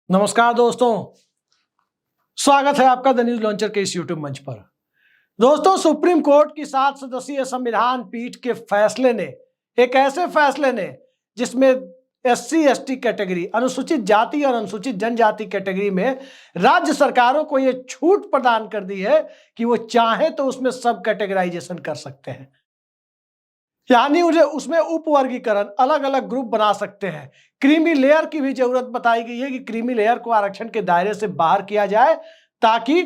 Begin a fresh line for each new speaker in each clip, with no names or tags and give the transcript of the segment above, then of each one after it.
नमस्कार दोस्तों, स्वागत है आपका द न्यूज लॉन्चर के इस यूट्यूब मंच पर। दोस्तों, सुप्रीम कोर्ट की 7 सदस्यीय संविधान पीठ के फैसले ने एक ऐसे फैसले ने जिसमें एससी एसटी कैटेगरी, अनुसूचित जाति और अनुसूचित जनजाति कैटेगरी में राज्य सरकारों को यह छूट प्रदान कर दी है कि वो चाहे तो उसमें सब कैटेगराइजेशन कर सकते हैं, यानी उन्हें उसमें उपवर्गीकरण, अलग अलग ग्रुप बना सकते हैं। क्रीमी लेयर की भी जरूरत बताई गई है कि क्रीमी लेयर को आरक्षण के दायरे से बाहर किया जाए ताकि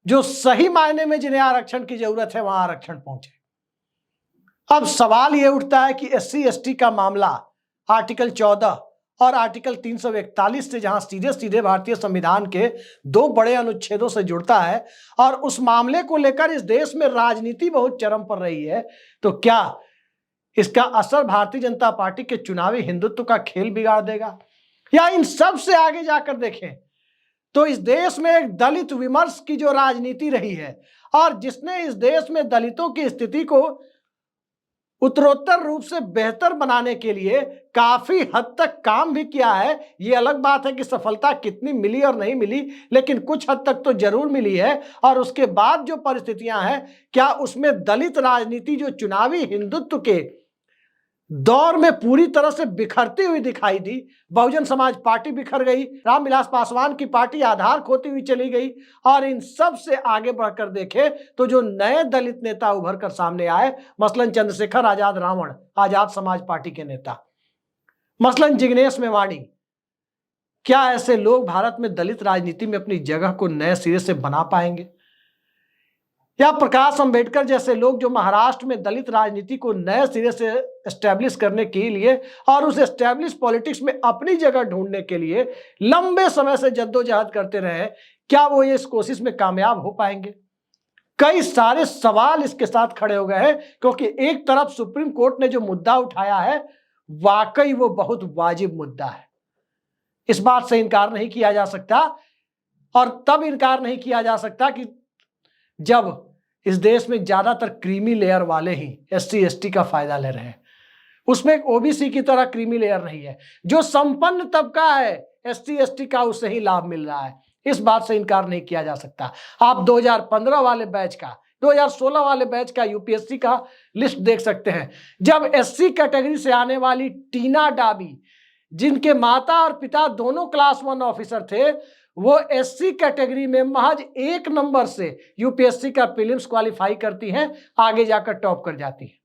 जो सही मायने में जिन्हें आरक्षण की जरूरत है वहां आरक्षण पहुंचे। अब सवाल यह उठता है कि एससी एसटी का मामला आर्टिकल 14 और आर्टिकल 341 से जहां सीधे सीधे भारतीय संविधान के 2 बड़े अनुच्छेदों से जुड़ता है और उस मामले को लेकर इस देश में राजनीति बहुत चरम पर रही है, तो क्या इसका असर भारतीय जनता पार्टी के चुनावी हिंदुत्व का खेल बिगाड़ देगा? या इन सब से आगे जाकर देखें तो इस देश में एक दलित विमर्श की जो राजनीति रही है और जिसने इस देश में दलितों की स्थिति को उत्तरोत्तर रूप से बेहतर बनाने के लिए काफी हद तक काम भी किया है। ये अलग बात है कि सफलता कितनी मिली और नहीं मिली, लेकिन कुछ हद तक तो जरूर मिली है। और उसके बाद जो परिस्थितियां हैं, क्या उसमें दलित राजनीति जो चुनावी हिंदुत्व के दौर में पूरी तरह से बिखरती हुई दिखाई दी? बहुजन समाज पार्टी बिखर गई, रामविलास पासवान की पार्टी आधार खोती हुई चली गई। और इन सब से आगे बढ़कर देखें तो जो नए दलित नेता उभर कर सामने आए, मसलन चंद्रशेखर आजाद रावण, आजाद समाज पार्टी के नेता, मसलन जिग्नेश मेवाणी, क्या ऐसे लोग भारत में दलित राजनीति में अपनी जगह को नए सिरे से बना पाएंगे? या प्रकाश अंबेडकर जैसे लोग जो महाराष्ट्र में दलित राजनीति को नए सिरे से एस्टैब्लिश करने के लिए और उस एस्टैब्लिश पॉलिटिक्स में अपनी जगह ढूंढने के लिए लंबे समय से जद्दोजहद करते रहे, क्या वो ये इस कोशिश में कामयाब हो पाएंगे? कई सारे सवाल इसके साथ खड़े हो गए हैं, क्योंकि एक तरफ सुप्रीम कोर्ट ने जो मुद्दा उठाया है वाकई वो बहुत वाजिब मुद्दा है, इस बात से इनकार नहीं किया जा सकता। और तब इनकार नहीं किया जा सकता कि जब इस देश में ज्यादातर क्रीमी लेयर वाले ही एससी एसटी का फायदा ले रहे हैं। उसमें ओबीसी की तरह क्रीमी लेयर नहीं है, जो संपन्न तबका है एससी एसटी का उससे ही लाभ मिल रहा है, इस बात से इनकार नहीं किया जा सकता। आप 2015 वाले बैच का, 2016 वाले बैच का यूपीएससी का लिस्ट देख सकते हैं, जब एससी कैटेगरी से आने वाली टीना डाबी, जिनके माता और पिता दोनों क्लास 1 ऑफिसर थे, वो एससी कैटेगरी में महज 1 नंबर से यूपीएससी का प्रीलिम्स क्वालिफाई करती हैं, आगे जाकर टॉप कर जाती है।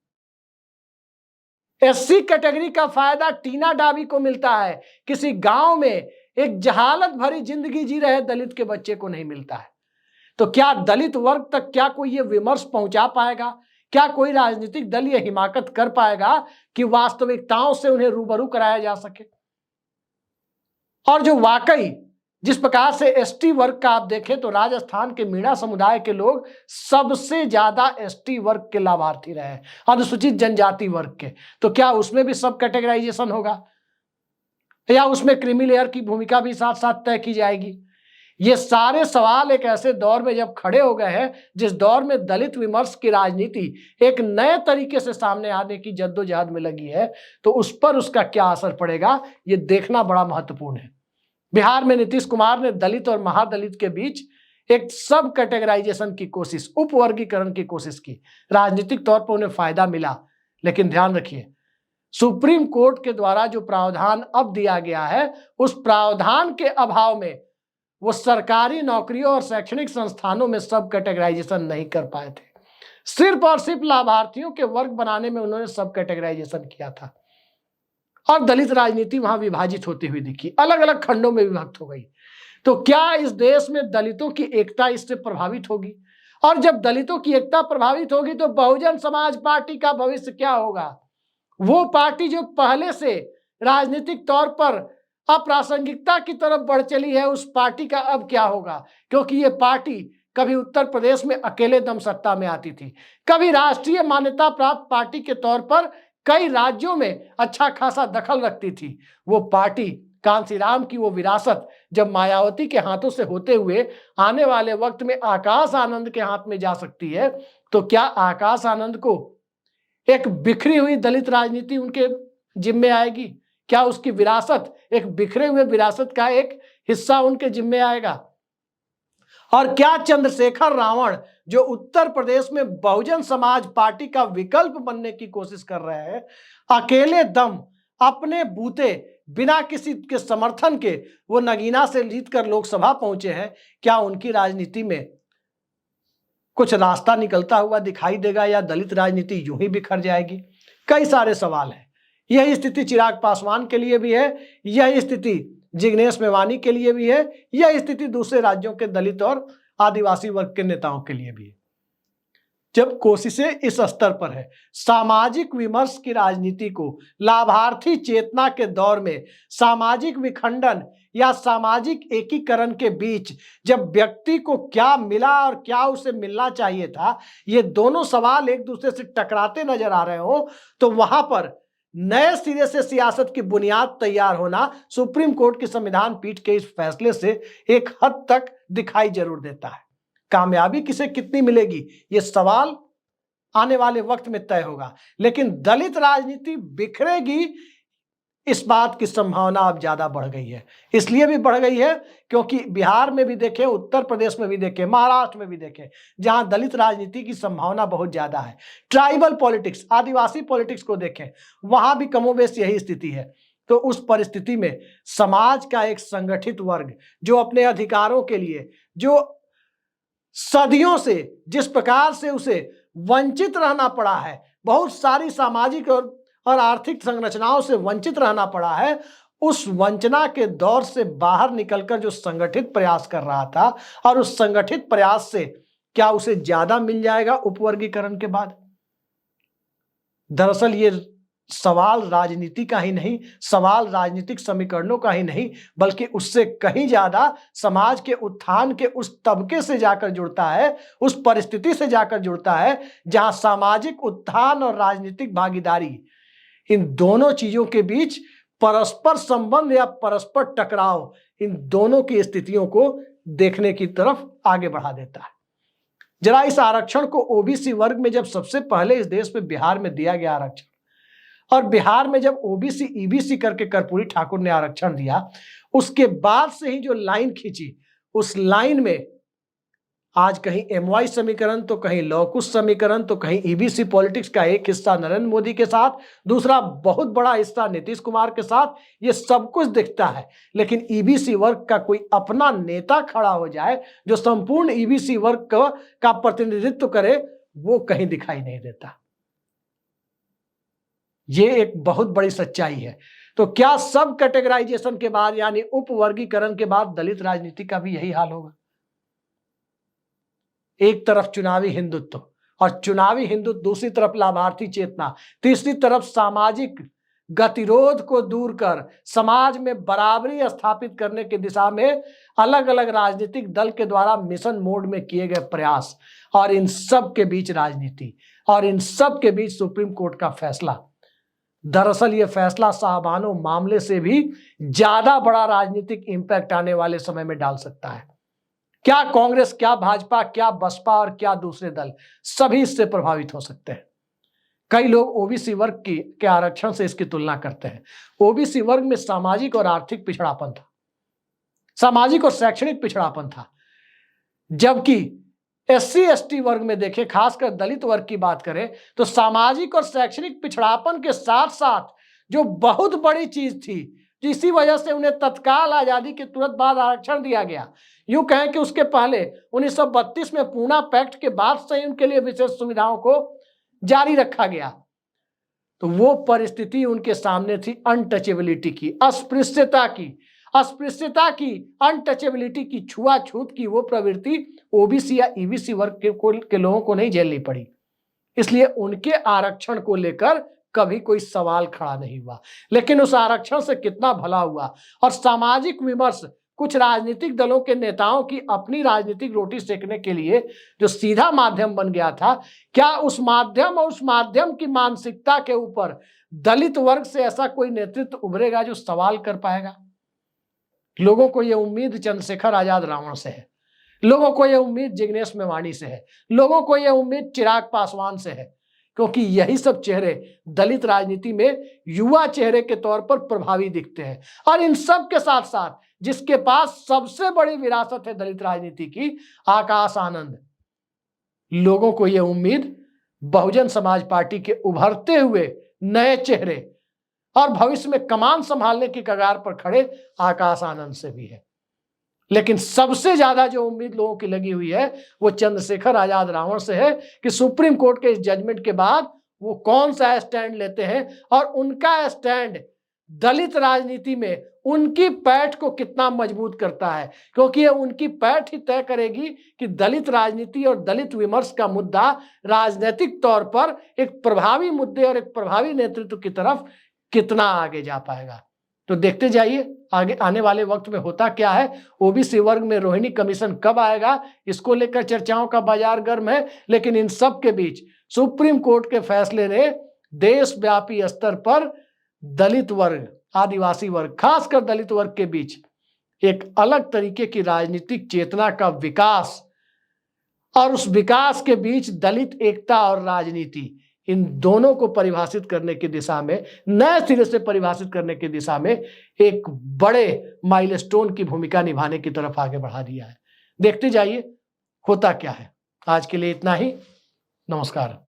एससी कैटेगरी का फायदा टीना डाबी को मिलता है, किसी गांव में एक जहालत भरी जिंदगी जी रहे दलित के बच्चे को नहीं मिलता है। तो क्या दलित वर्ग तक क्या कोई ये विमर्श पहुंचा पाएगा? क्या कोई राजनीतिक दल ये हिमाकत कर पाएगा कि वास्तविकताओं से उन्हें रूबरू कराया जा सके? और जो वाकई जिस प्रकार से एसटी वर्ग का आप देखें तो राजस्थान के मीणा समुदाय के लोग सबसे ज्यादा एसटी वर्ग के लाभार्थी रहे, अनुसूचित जनजाति वर्ग के। तो क्या उसमें भी सब कैटेगराइजेशन होगा या उसमें क्रीमी लेयर की भूमिका भी साथ साथ तय की जाएगी? ये सारे सवाल एक ऐसे दौर में जब खड़े हो गए हैं जिस दौर में दलित विमर्श की राजनीति एक नए तरीके से सामने आने की जद्दोजहद में लगी है, तो उस पर उसका क्या असर पड़ेगा ये देखना बड़ा महत्वपूर्ण है। बिहार में नीतीश कुमार ने दलित और महादलित के बीच एक सब कैटेगराइजेशन की कोशिश, उपवर्गीकरण की कोशिश की, राजनीतिक तौर पर उन्हें फायदा मिला। लेकिन ध्यान रखिए, सुप्रीम कोर्ट के द्वारा जो प्रावधान अब दिया गया है, उस प्रावधान के अभाव में वो सरकारी नौकरियों और शैक्षणिक संस्थानों में सब कैटेगराइजेशन नहीं कर पाए थे। सिर्फ और सिर्फ लाभार्थियों के वर्ग बनाने में उन्होंने सब कैटेगराइजेशन किया था और दलित राजनीति वहां विभाजित होती हुई दिखी, अलग अलग खंडों में विभक्त हो गई। तो क्या इस देश में दलितों की एकता इससे प्रभावित होगी? और जब दलितों की एकता प्रभावित होगी तो बहुजन समाज पार्टी का भविष्य क्या होगा? वो पार्टी जो पहले से राजनीतिक तौर पर अप्रासंगिकता की तरफ बढ़ चली है, उस पार्टी का अब क्या होगा? क्योंकि ये पार्टी कभी उत्तर प्रदेश में अकेले दम सत्ता में आती थी, कभी राष्ट्रीय मान्यता प्राप्त पार्टी के तौर पर कई राज्यों में अच्छा खासा दखल रखती थी। वो पार्टी, कांसीराम की वो विरासत जब मायावती के हाथों से होते हुए आने वाले वक्त में आकाश आनंद के हाथ में जा सकती है, तो क्या आकाश आनंद को एक बिखरी हुई दलित राजनीति उनके जिम्मे आएगी? क्या उसकी विरासत, एक बिखरे हुए विरासत का एक हिस्सा उनके जिम्मे आएगा? और क्या चंद्रशेखर रावण, जो उत्तर प्रदेश में बहुजन समाज पार्टी का विकल्प बनने की कोशिश कर रहे हैं, अकेले दम अपने बूते बिना किसी के समर्थन के वो नगीना से जीतकर लोकसभा पहुंचे हैं, क्या उनकी राजनीति में कुछ रास्ता निकलता हुआ दिखाई देगा या दलित राजनीति यूं ही बिखर जाएगी? कई सारे सवाल हैं। यही स्थिति चिराग पासवान के लिए भी है, यही स्थिति जिग्नेश मेवानी के लिए भी है, यह स्थिति दूसरे राज्यों के दलित और आदिवासी वर्ग के नेताओं के लिए भी है। जब कोशिशें इस स्तर पर है, सामाजिक विमर्श की राजनीति को लाभार्थी चेतना के दौर में सामाजिक विखंडन या सामाजिक एकीकरण के बीच जब व्यक्ति को क्या मिला और क्या उसे मिलना चाहिए था, ये दोनों सवाल एक दूसरे से टकराते नजर आ रहे हो, तो वहां पर नए सिरे से सियासत की बुनियाद तैयार होना सुप्रीम कोर्ट की संविधान पीठ के इस फैसले से एक हद तक दिखाई जरूर देता है। कामयाबी किसे कितनी मिलेगी, ये सवाल आने वाले वक्त में तय होगा, लेकिन दलित राजनीति बिखरेगी, इस बात की संभावना अब ज्यादा बढ़ गई है। इसलिए भी बढ़ गई है क्योंकि बिहार में भी देखें, उत्तर प्रदेश में भी देखें, महाराष्ट्र में भी देखें, जहां दलित राजनीति की संभावना बहुत ज्यादा है। ट्राइबल पॉलिटिक्स, आदिवासी पॉलिटिक्स को देखें, वहां भी कमोबेश यही स्थिति है। तो उस परिस्थिति में समाज का एक संगठित वर्ग जो अपने अधिकारों के लिए, जो सदियों से जिस प्रकार से उसे वंचित रहना पड़ा है, बहुत सारी सामाजिक और आर्थिक संरचनाओं से वंचित रहना पड़ा है, उस वंचना के दौर से बाहर निकलकर जो संगठित प्रयास कर रहा था, और उस संगठित प्रयास से क्या उसे ज्यादा मिल जाएगा उपवर्गीकरण के बाद? दरअसल ये सवाल राजनीति का ही नहीं, सवाल राजनीतिक समीकरणों का ही नहीं, बल्कि उससे कहीं ज्यादा समाज के उत्थान के उस तबके से जाकर जुड़ता है, उस परिस्थिति से जाकर जुड़ता है जहां सामाजिक उत्थान और राजनीतिक भागीदारी, इन दोनों चीजों के बीच परस्पर संबंध या परस्पर टकराव, इन दोनों की स्थितियों को देखने की तरफ आगे बढ़ा देता है। जरा इस आरक्षण को ओबीसी वर्ग में जब सबसे पहले इस देश में बिहार में दिया गया आरक्षण, और बिहार में जब ओबीसी ईबीसी करके कर्पूरी ठाकुर ने आरक्षण दिया, उसके बाद से ही जो लाइन खींची, उस लाइन में आज कहीं एमवाई समीकरण, तो कहीं लौकुश समीकरण, तो कहीं ईबीसी पॉलिटिक्स का एक हिस्सा नरेंद्र मोदी के साथ, दूसरा बहुत बड़ा हिस्सा नीतीश कुमार के साथ, ये सब कुछ दिखता है। लेकिन ईबीसी वर्ग का कोई अपना नेता खड़ा हो जाए जो संपूर्ण ईबीसी वर्ग का प्रतिनिधित्व करे, वो कहीं दिखाई नहीं देता। ये एक बहुत बड़ी सच्चाई है। तो क्या सब कैटेगराइजेशन के बाद, यानी उपवर्गीकरण के बाद, दलित राजनीति का भी यही हाल होगा? एक तरफ चुनावी हिंदुत्व, और चुनावी हिंदुत्व, दूसरी तरफ लाभार्थी चेतना, तीसरी तरफ सामाजिक गतिरोध को दूर कर समाज में बराबरी स्थापित करने की दिशा में अलग अलग राजनीतिक दल के द्वारा मिशन मोड में किए गए प्रयास, और इन सब के बीच राजनीति, और इन सब के बीच सुप्रीम कोर्ट का फैसला। दरअसल ये फैसला साहबानो मामले से भी ज्यादा बड़ा राजनीतिक इंपैक्ट आने वाले समय में डाल सकता है। क्या कांग्रेस, क्या भाजपा, क्या बसपा और क्या दूसरे दल, सभी इससे प्रभावित हो सकते हैं। कई लोग ओबीसी वर्ग के आरक्षण से इसकी तुलना करते हैं। ओबीसी वर्ग में सामाजिक और आर्थिक पिछड़ापन था, सामाजिक और शैक्षणिक पिछड़ापन था, जबकि एससी एसटी वर्ग में देखें, खासकर दलित वर्ग की बात करें, तो सामाजिक और शैक्षणिक पिछड़ापन के साथ साथ जो बहुत बड़ी चीज थी, जिसी वजह से उन्हें तत्काल आजादी के तुरंत बाद आरक्षण दिया गया, यूं कहें कि उसके पहले 1932 में पूना पैक्ट के बाद से ही उनके लिए विशेष सुविधाओं को जारी रखा गया, तो वो परिस्थिति उनके सामने थी अनटचेबिलिटी की, अस्पृश्यता की, अनटचेबिलिटी की, छुआछूत की। वो प्रवृत्ति ओबीसी या ईबीसी वर्ग के लोगों को नहीं झेलनी पड़ी, इसलिए उनके आरक्षण को लेकर कभी कोई सवाल खड़ा नहीं हुआ। लेकिन उस आरक्षण से कितना भला हुआ, और सामाजिक विमर्श कुछ राजनीतिक दलों के नेताओं की अपनी राजनीतिक रोटी सेकने के लिए जो सीधा माध्यम बन गया था, क्या उस माध्यम और उस माध्यम की मानसिकता के ऊपर दलित वर्ग से ऐसा कोई नेतृत्व उभरेगा जो सवाल कर पाएगा? लोगों को यह उम्मीद चंद्रशेखर आजाद रावण से है, लोगों को यह उम्मीद जिग्नेश मेवानी से है, लोगों को यह उम्मीद चिराग पासवान से है क्योंकि यही सब चेहरे दलित राजनीति में युवा चेहरे के तौर पर प्रभावी दिखते हैं। और इन सब के साथ साथ जिसके पास सबसे बड़ी विरासत है दलित राजनीति की, आकाश आनंद। लोगों को यह उम्मीद बहुजन समाज पार्टी के उभरते हुए नए चेहरे और भविष्य में कमान संभालने की कगार पर खड़े आकाश आनंद से भी है। लेकिन सबसे ज्यादा जो उम्मीद लोगों की लगी हुई है वो चंद्रशेखर आजाद रावण से है कि सुप्रीम कोर्ट के इस जजमेंट के बाद वो कौन सा स्टैंड लेते हैं और उनका स्टैंड दलित राजनीति में उनकी पैठ को कितना मजबूत करता है, क्योंकि ये उनकी पैठ ही तय करेगी कि दलित राजनीति और दलित विमर्श का मुद्दा राजनीतिक तौर पर एक प्रभावी मुद्दे और एक प्रभावी नेतृत्व की तरफ कितना आगे जा पाएगा। तो देखते जाइए आगे आने वाले वक्त में होता क्या है। ओबीसी वर्ग में रोहिणी कमीशन कब आएगा, इसको लेकर चर्चाओं का बाजार गर्म है। लेकिन इन सब के बीच सुप्रीम कोर्ट के फैसले ने देशव्यापी स्तर पर दलित वर्ग, आदिवासी वर्ग, खासकर दलित वर्ग के बीच एक अलग तरीके की राजनीतिक चेतना का विकास और उस विकास के बीच दलित एकता और राजनीति, इन दोनों को परिभाषित करने की दिशा में, नए सिरे से परिभाषित करने की दिशा में एक बड़े माइलस्टोन की भूमिका निभाने की तरफ आगे बढ़ा दिया है। देखते जाइए होता क्या है। आज के लिए इतना ही। नमस्कार।